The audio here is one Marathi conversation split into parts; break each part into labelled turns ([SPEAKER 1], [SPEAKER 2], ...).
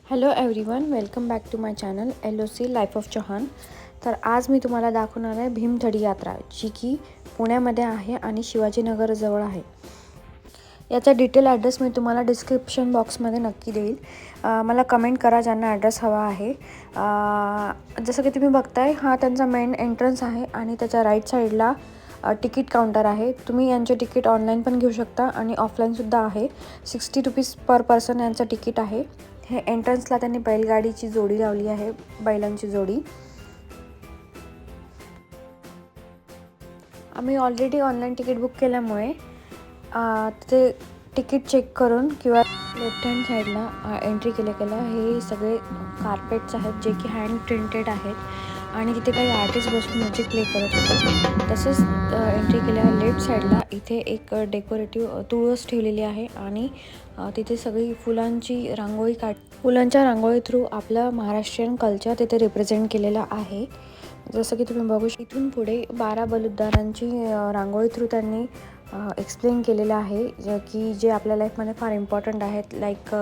[SPEAKER 1] Hello everyone, welcome back to my channel LOC life of Chauhan. तर आज मी तुम्हाला दाखवणार आहे भीमथडी यात्रा, जी की पुण्यामध्ये आहे आणि शिवाजीनगरजवळ आहे. याचा डिटेल ॲड्रेस मी तुम्हाला डिस्क्रिप्शन बॉक्समध्ये नक्की देईल. मला कमेंट करा ज्यांना ॲड्रेस हवा आहे. जसं की तुम्ही बघताय, हा त्यांचा मेन एंट्रन्स आहे आणि त्याच्या राईट साईडला तिकीट काउंटर आहे. तुम्ही यांचे तिकीट ऑनलाईन पण घेऊ शकता आणि ऑफलाईनसुद्धा आहे. 60 रुपीज पर पर्सन यांचं तिकीट आहे. हे एंट्रन्सला त्यांनी बैलगाडीची जोडी लावली आहे, बैलांची जोडी. आम्ही ऑलरेडी ऑनलाईन तिकीट बुक केल्यामुळे ते तिकीट चेक करून किंवा लेफ्ट हँड साईडला एंट्री केल्या हे सगळे कार्पेट्स आहेत, जे की हँड प्रिंटेड आहेत आणि तिथे काही आर्टिस्ट बसून म्युझिक प्ले करत होते. तसेच एंट्री केल्यावर लेफ्ट साईडला इथे एक डेकोरेटिव्ह तुळस ठेवलेली आहे आणि तिथे सगळी फुलांची रांगोळी फुलांच्या रांगोळी थ्रू आपलं महाराष्ट्रीयन कल्चर तिथे रिप्रेझेंट केलेलं आहे. जसं की तुम्ही बघू शकता, इथून पुढे 12 बलुतदारांची रांगोळी थ्रू त्यांनी एक्सप्लेन केलेलं आहे, की जे आपल्या लाईफमध्ये फार इम्पॉर्टंट आहेत. लाईक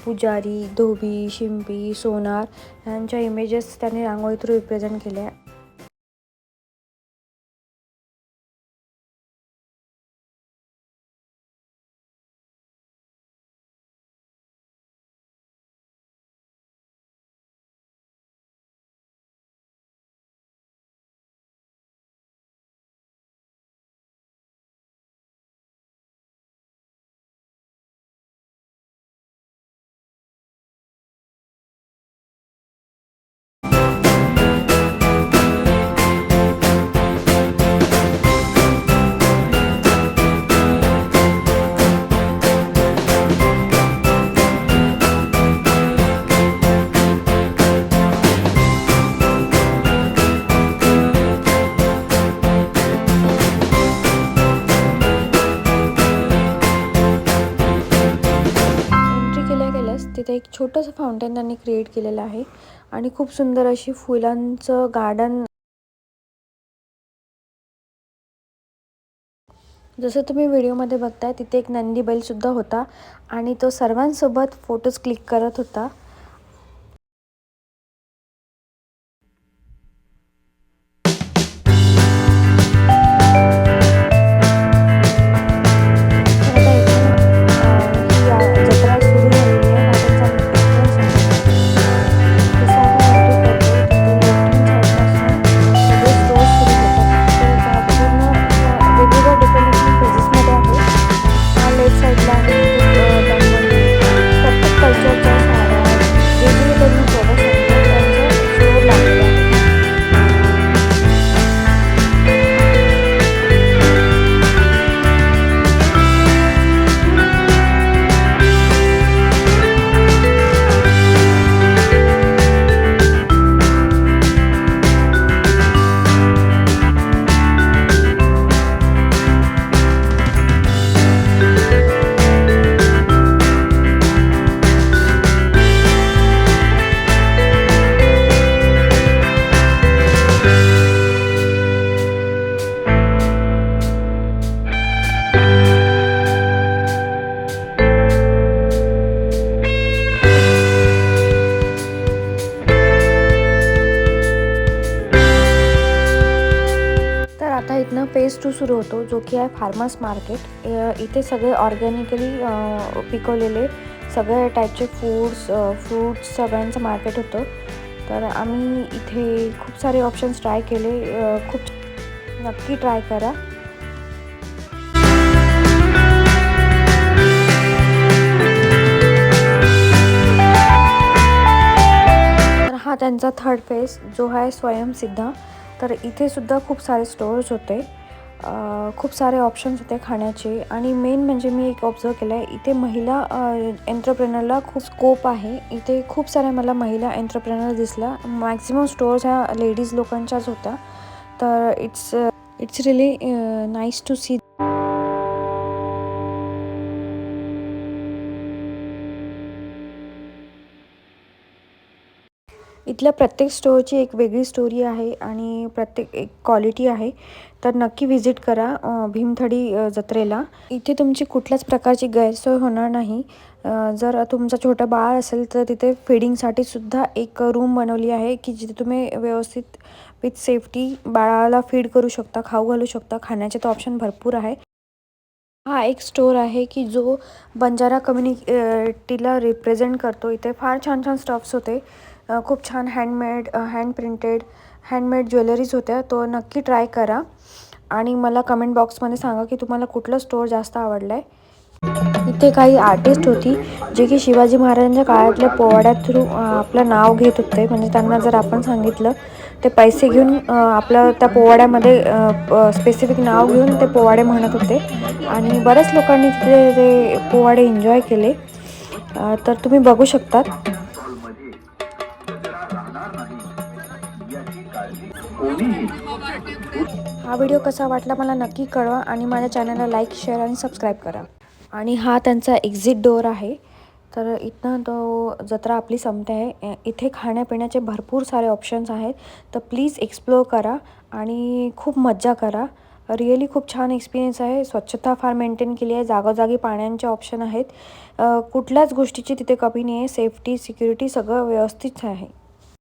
[SPEAKER 1] पुजारी, धोबी, शिंपी, सोनार यांच्या इमेजेस त्यांनी रांगोळी थ्रू रिप्रेझेंट केल्या. तिथे एक छोटंसं फाउंटेन त्यांनी क्रिएट केलेलं आहे आणि खूप सुंदर अशी फुलांचं गार्डन. जसं तुम्ही व्हिडिओमध्ये बघताय, तिथे एक नंदी बैलसुद्धा होता आणि तो सर्वांसोबत फोटोज क्लिक करत होता. आता इथनं फेज 2 सुरू होतो, जो की आहे फार्मर्स मार्केट. इथे सगळे ऑर्गॅनिकली पिकवलेले सगळ्या टाईपचे फ्रूट्स सगळ्यांचं मार्केट होतं. तर आम्ही इथे खूप सारे ऑप्शन्स ट्राय केले. खूप नक्की ट्राय करा. तर हा त्यांचा थर्ड फेज जो आहे स्वयंसिद्धा. तर इथे सुद्धा खूप सारे स्टोअर्स होते, खूप सारे ऑप्शन्स होते खाण्याचे आणि मेन म्हणजे मी एक ऑब्झर्व केलं आहे, इथे महिला एंटरप्रेनरला खूप स्कोप आहे. इथे खूप साऱ्या मला महिला एंटरप्रेनर दिसला. मॅक्झिमम स्टोअर्स ह्या लेडीज लोकांच्याच होत्या. तर it's really nice to see. इथल्या प्रत्येक स्टोअरची एक वेगळी स्टोरी आहे आणि प्रत्येक एक क्वालिटी आहे. तर नक्की व्हिजिट करा भीमथडी जत्रेला. इथे तुमची कुठल्याच प्रकारची गैरसोय होणार नाही. जर तुमचं छोटं बाळ असेल तर तिथे फीडिंगसाठी सुद्धा एक रूम बनवली आहे की जिथे तुम्ही व्यवस्थित विथ सेफ्टी बाळाला फीड करू शकता, खाऊ घालू शकता. खाण्याचे तर ऑप्शन भरपूर आहे. हा एक स्टोर आहे की जो बंजारा कम्युनिटीला रिप्रेझेंट करतो. इथे फार छान छान स्टफ्स होते. खूप छान हँड प्रिंटेड हँडमेड ज्वेलरीज होत्या. तो नक्की ट्राय करा आणि मला कमेंट बॉक्समध्ये सांगा की तुम्हाला कुठलं स्टोअर जास्त आवडलं आहे. इथे काही आर्टिस्ट होती जे की शिवाजी महाराजांच्या काळातल्या पोवाड्या थ्रू आपलं नाव घेत होते. म्हणजे त्यांना जर आपण सांगितलं ते पैसे घेऊन आपलं त्या पोवाड्यामध्ये स्पेसिफिक नाव घेऊन ते पोवाडे म्हणत होते आणि बऱ्याच लोकांनी तिथे ते पोवाडे एन्जॉय केले. तर तुम्ही बघू शकतात. हा व्हिडिओ कसा वाटला मला नक्की कळवा आणि माझ्या चॅनलला लाईक, शेअर आणि सबस्क्राईब करा. आणि हा त्यांचा एक्झिट डोअर आहे. तर इथनं तो जत्रा आपली संपते आहे. इथे खाण्यापिण्याचे भरपूर सारे ऑप्शन्स आहेत. तर प्लीज एक्सप्लोअर करा आणि खूप मज्जा करा. रिअली खूप छान एक्सपिरियन्स आहे. स्वच्छता फार मेंटेन केली आहे. जागोजागी पाण्याचे ऑप्शन आहेत. कुठल्याच गोष्टीची तिथे कमी नाही आहे. सेफ्टी, सिक्युरिटी सगळं व्यवस्थित आहे.